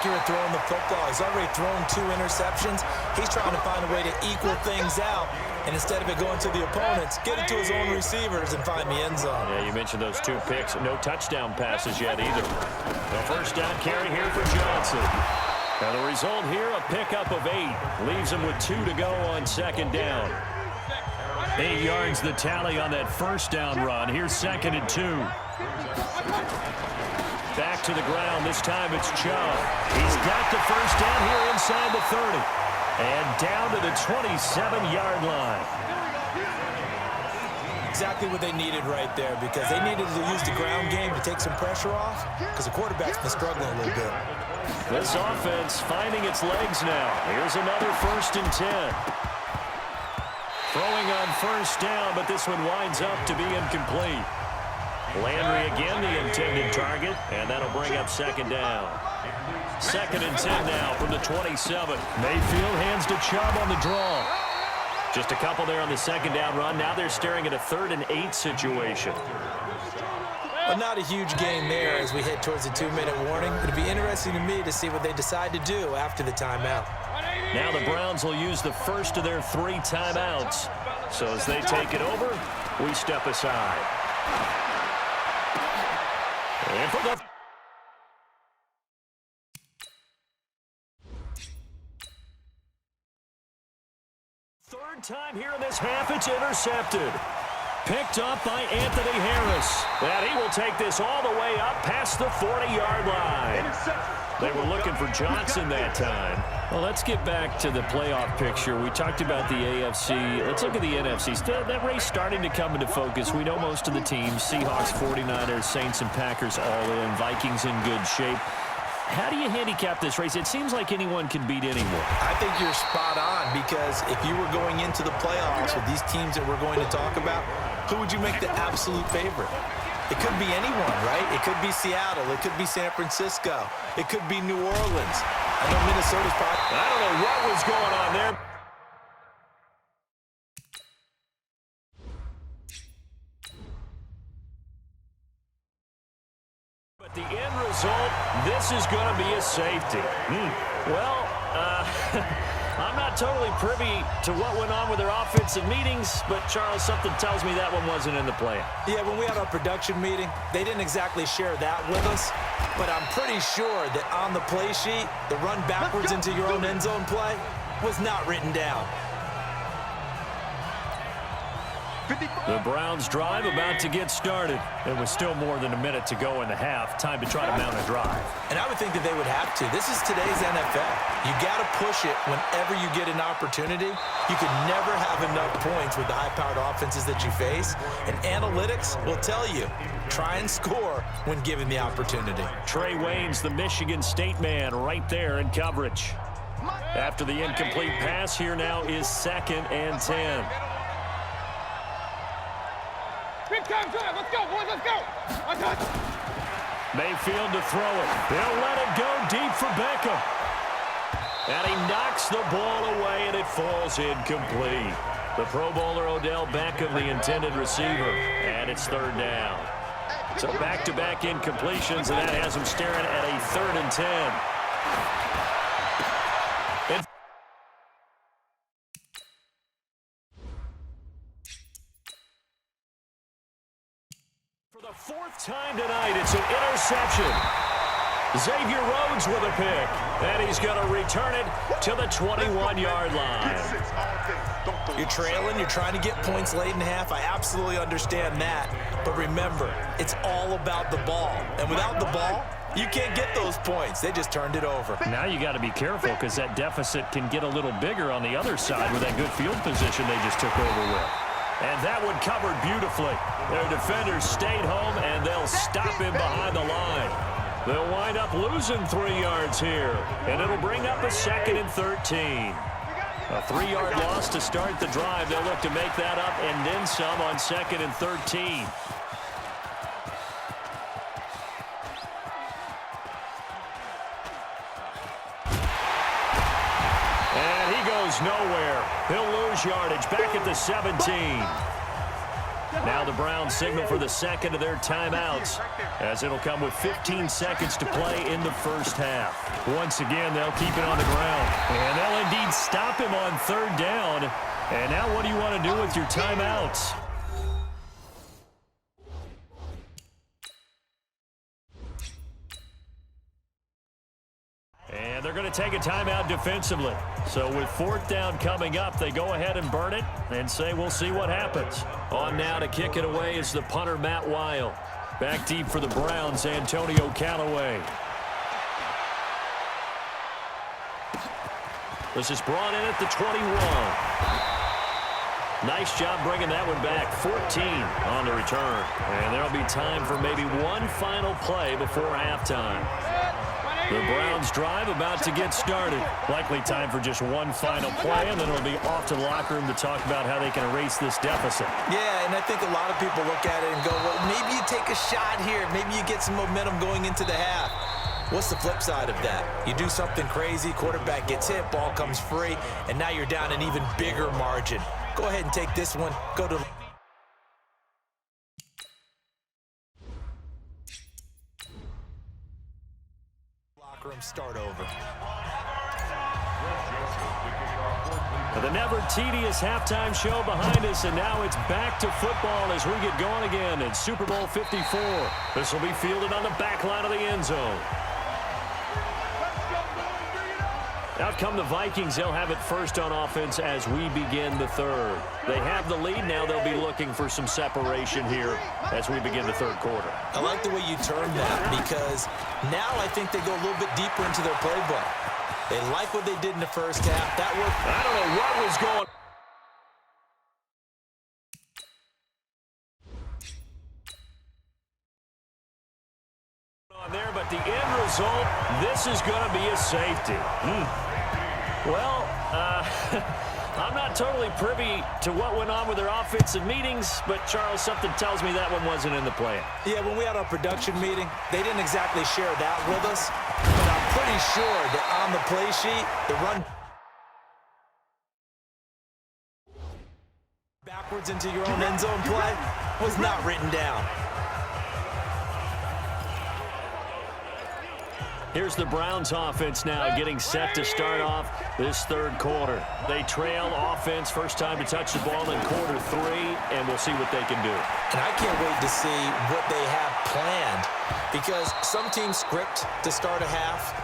accurate throwing the football. He's already thrown 2 interceptions. He's trying to find a way to equal things out. And instead of it going to the opponents, get it to his own receivers and find the end zone. Yeah, you mentioned those 2 picks. No touchdown passes yet either. The first down carry here for Johnson. Now the result here, a pickup of 8. Leaves him with 2 to go on second down. 8 yards the tally on that first down run. Here's 2nd and 2. Back to the ground. This time it's Chubb. He's got the first down here inside the 30. And down to the 27-yard line. Exactly what they needed right there, because they needed to use the ground game to take some pressure off, because the quarterback's been struggling a little bit. This offense finding its legs now. Here's another 1st and 10. Throwing on first down, but this one winds up to be incomplete. Landry again the intended target, and that'll bring up 2nd down. 2nd and 10 now from the 27. Mayfield hands to Chubb on the draw. Just a couple there on the 2nd down run. Now they're staring at a 3rd and 8 situation. But not a huge gain there as we head towards the 2-minute warning. It'll be interesting to me to see what they decide to do after the timeout. Now the Browns will use the first of their 3 timeouts. So as they take it over, we step aside. And for the third time here in this half, it's intercepted. Picked up by Anthony Harris. And he will take this all the way up past the 40-yard line. They were looking for Johnson that time. Well, let's get back to the playoff picture. We talked about the AFC. Let's look at the NFC. That race starting to come into focus. We know most of the teams. Seahawks, 49ers, Saints, and Packers all in. Vikings in good shape. How do you handicap this race? It seems like anyone can beat anyone. I think you're spot on, because if you were going into the playoffs with these teams that we're going to talk about, who would you make the absolute favorite? It could be anyone, right? It could be Seattle. It could be San Francisco. It could be New Orleans. I know Minnesota's probably... I don't know what was going on there. But the end result, this is going to be a safety. Well, I'm not totally privy to what went on with their offensive meetings, but, Charles, something tells me that one wasn't in the plan. Yeah, when we had our production meeting, they didn't exactly share that with us, but I'm pretty sure that on the play sheet, the run backwards into your own end zone play was not written down. The Browns drive about to get started. There was still more than a minute to go in the half. Time to try to mount a drive. And I would think that they would have to. This is today's NFL. You got to push it whenever you get an opportunity. You could never have enough points with the high-powered offenses that you face. And analytics will tell you, try and score when given the opportunity. Trey Waynes, the Michigan State man, right there in coverage. After the incomplete pass, here now is 2nd and 10. Big time drive. Let's go, boys. Let's go. Mayfield to throw it. They'll let it go deep for Beckham. And he knocks the ball away, and it falls incomplete. The Pro Bowler Odell Beckham, the intended receiver. And it's 3rd down. So back-to-back incompletions, and that has him staring at a 3rd and 10. For the 4th time tonight, it's an interception. Xavier Rhodes with a pick, and he's going to return it to the 21-yard line. You're trailing, you're trying to get points late in half. I absolutely understand that. But remember, it's all about the ball. And without the ball, you can't get those points. They just turned it over. Now you got to be careful, because that deficit can get a little bigger on the other side with that good field position they just took over with. And that one covered beautifully. Their defenders stayed home, and they'll stop him behind the line. They'll wind up losing 3 yards here, and it'll bring up a 2nd and 13. A 3-yard loss to start the drive. They'll look to make that up and then some on 2nd and 13. And he goes nowhere. He'll lose yardage back at the 17. Now the Browns signal for the second of their timeouts, as it'll come with 15 seconds to play in the first half. Once again, they'll keep it on the ground, and they'll indeed stop him on third down. And now what do you want to do with your timeouts? And they're going to take a timeout defensively. So with fourth down coming up, they go ahead and burn it and say we'll see what happens. On now to kick it away is the punter, Matt Weil. Back deep for the Browns, Antonio Callaway. This is brought in at the 21. Nice job bringing that one back. 14 on the return. And there'll be time for maybe one final play before halftime. The Browns drive about to get started. Likely time for just one final play, and then it'll be off to the locker room to talk about how they can erase this deficit. Yeah, and I think a lot of people look at it and go, well, maybe you take a shot here. Maybe you get some momentum going into the half. What's the flip side of that? You do something crazy, quarterback gets hit, ball comes free, and now you're down an even bigger margin. Go ahead and take this one. Go to locker room, start over. The never tedious halftime show behind us, and now it's back to football as we get going again in Super Bowl 54. This will be fielded on the back line of the end zone. Out come the Vikings. They'll have it first on offense as we begin the third. They have the lead. Now they'll be looking for some separation here as we begin the third quarter. I like the way you termed that, because now I think they go a little bit deeper into their playbook. They like what they did in the first half. That worked. I don't know what was going on there, but the end result, this is going to be a safety. Well, I'm not totally privy to what went on with their offensive meetings, but, Charles, something tells me that one wasn't in the plan. Yeah, when we had our production meeting, they didn't exactly share that with us, but I'm pretty sure that on the play sheet, the run backwards into your own end zone play was not written down. Here's the Browns offense now getting set to start off this third quarter. They trail offense, first time to touch the ball in quarter three, and we'll see what they can do. And I can't wait to see what they have planned, because some teams script to start a half.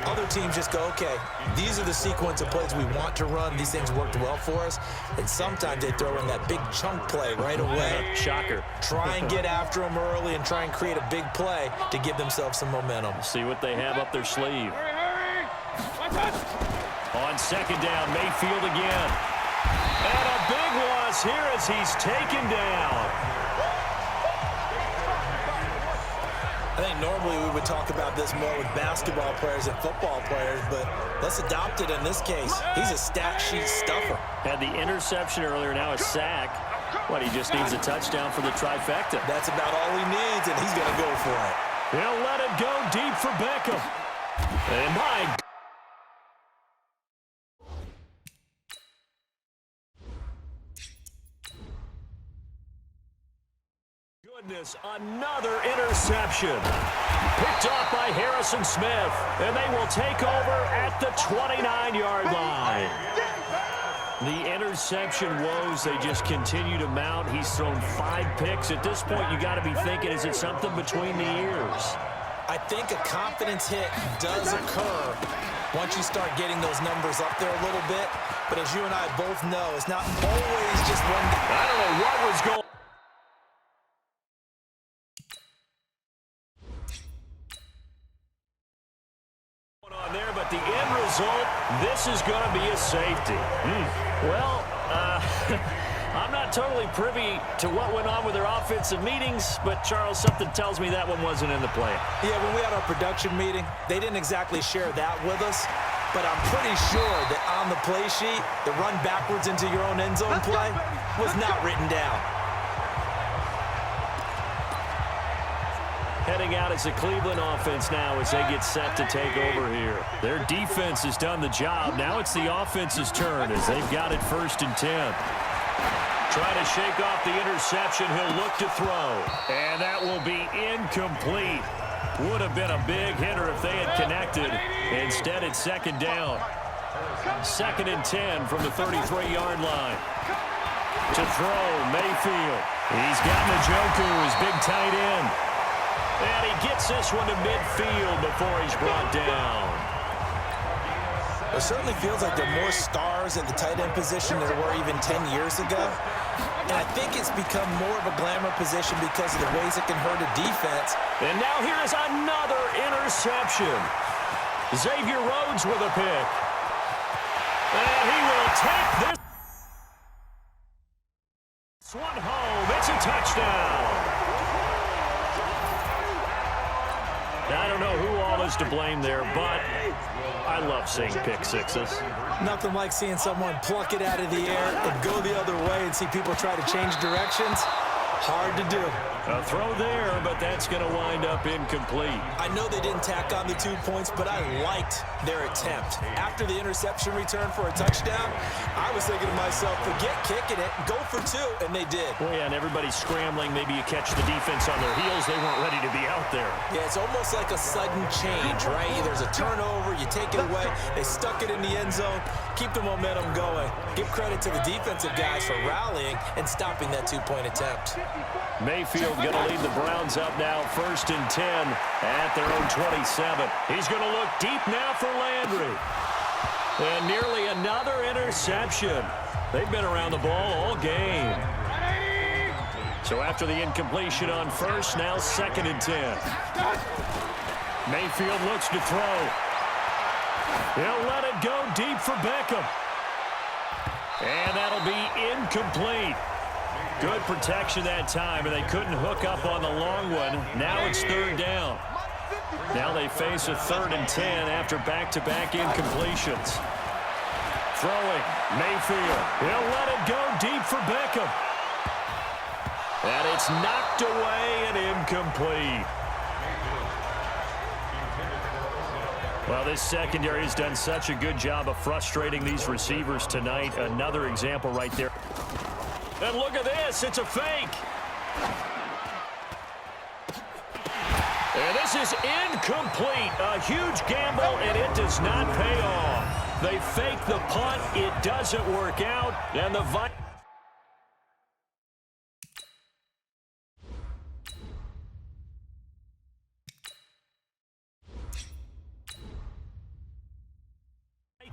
Other teams just go, okay, these are the sequence of plays we want to run. These things worked well for us. And sometimes they throw in that big chunk play right away. Shocker. Try and get after them early and try and create a big play to give themselves some momentum. See what they have up their sleeve. Hurry, hurry. On second down, Mayfield again. And a big loss here as he's taken down. I think normally we would talk about this more with basketball players and football players, but let's adopt it in this case. He's a stat sheet stuffer. Had the interception earlier, now a sack. What, he just needs a touchdown for the trifecta. That's about all he needs, and he's going to go for it. He'll let it go deep for Beckham. And my goodness, another interception. Picked off by Harrison Smith, and they will take over at the 29-yard line. The interception woes, they just continue to mount. He's thrown 5 picks. At this point, you got to be thinking, is it something between the ears? I think a confidence hit does occur once you start getting those numbers up there a little bit. But as you and I both know, it's not always just one guy. I don't know what was going on. There, but the end result, this is going to be a safety. Well, I'm not totally privy to what went on with their offensive meetings, but, Charles, something tells me that one wasn't in the plan. Yeah, when we had our production meeting, they didn't exactly share that with us, but I'm pretty sure that on the play sheet, the run backwards into your own end zone play was not written down. Heading out as the Cleveland offense now as they get set to take over here. Their defense has done the job. Now it's the offense's turn as they've got it 1st and 10. Trying to shake off the interception. He'll look to throw. And that will be incomplete. Would have been a big hitter if they had connected. Instead, it's second down. 2nd and 10 from the 33-yard line. To throw, Mayfield. He's got Njoku, his big tight end. And he gets this one to midfield before he's brought down. It certainly feels like there are more stars at the tight end position than there were even 10 years ago. And I think it's become more of a glamour position because of the ways it can hurt a defense. And now here is another interception. Xavier Rhodes with a pick. And he will take this one home. It's a touchdown. Now, I don't know who all is to blame there, but I love seeing pick sixes. Nothing like seeing someone pluck it out of the air and go the other way and see people try to change directions. Hard to do. A throw there, but that's going to wind up incomplete. I know they didn't tack on the 2 points, but I liked their attempt. After the interception return for a touchdown, I was thinking to myself, forget kicking it, go for 2, and they did. Well, yeah, and everybody's scrambling. Maybe you catch the defense on their heels. They weren't ready to be out there. Yeah, it's almost like a sudden change, right? There's a turnover, you take it away, they stuck it in the end zone, keep the momentum going. Give credit to the defensive guys for rallying and stopping that 2-point attempt. Mayfield going to lead the Browns up now, 1st and 10 at their own 27. He's going to look deep now for Landry. And nearly another interception. They've been around the ball all game. So after the incompletion on 1st, now 2nd and 10. Mayfield looks to throw. He'll let it go deep for Beckham. And that'll be incomplete. Good protection that time, and they couldn't hook up on the long one. Now it's 3rd down. Now they face a 3rd and 10 after back-to-back incompletions. Throwing, Mayfield. He'll let it go deep for Beckham. And it's knocked away and incomplete. Well, this secondary has done such a good job of frustrating these receivers tonight. Another example right there. And look at this, it's a fake. And this is incomplete. A huge gamble, and it does not pay off. They fake the punt, it doesn't work out, and the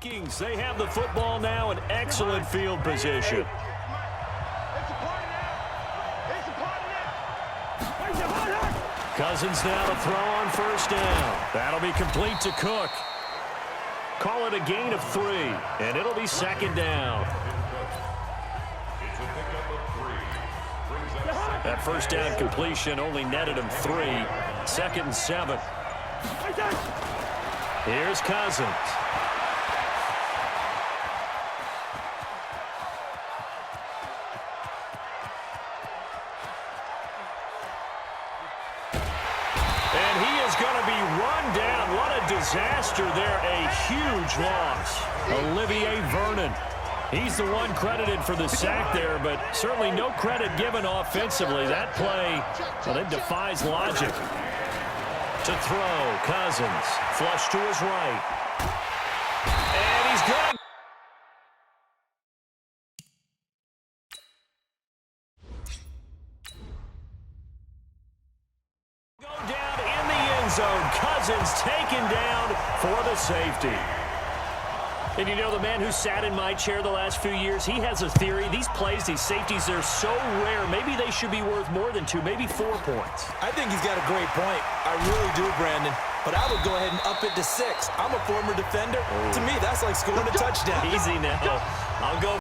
Vikings, they have the football now in excellent field position. Cousins now to throw on 1st down. That'll be complete to Cook. Call it a gain of 3, and it'll be 2nd down. That 1st down completion only netted him 3. 2nd and 7. Here's Cousins. Disaster there, a huge loss. Olivier Vernon. He's the one credited for the sack there, but certainly no credit given offensively. That play, well, it defies logic. To throw, Cousins. Flush to his right. And he's good. Zone. Cousins taken down for the safety. And you know, the man who sat in my chair the last few years, he has a theory. These plays, these safeties, they're so rare. Maybe they should be worth more than 2, maybe 4 points. I think he's got a great point. I really do, Brandon. But I would go ahead and up it to 6. I'm a former defender. To me, that's like scoring a touchdown. Easy now. I'll go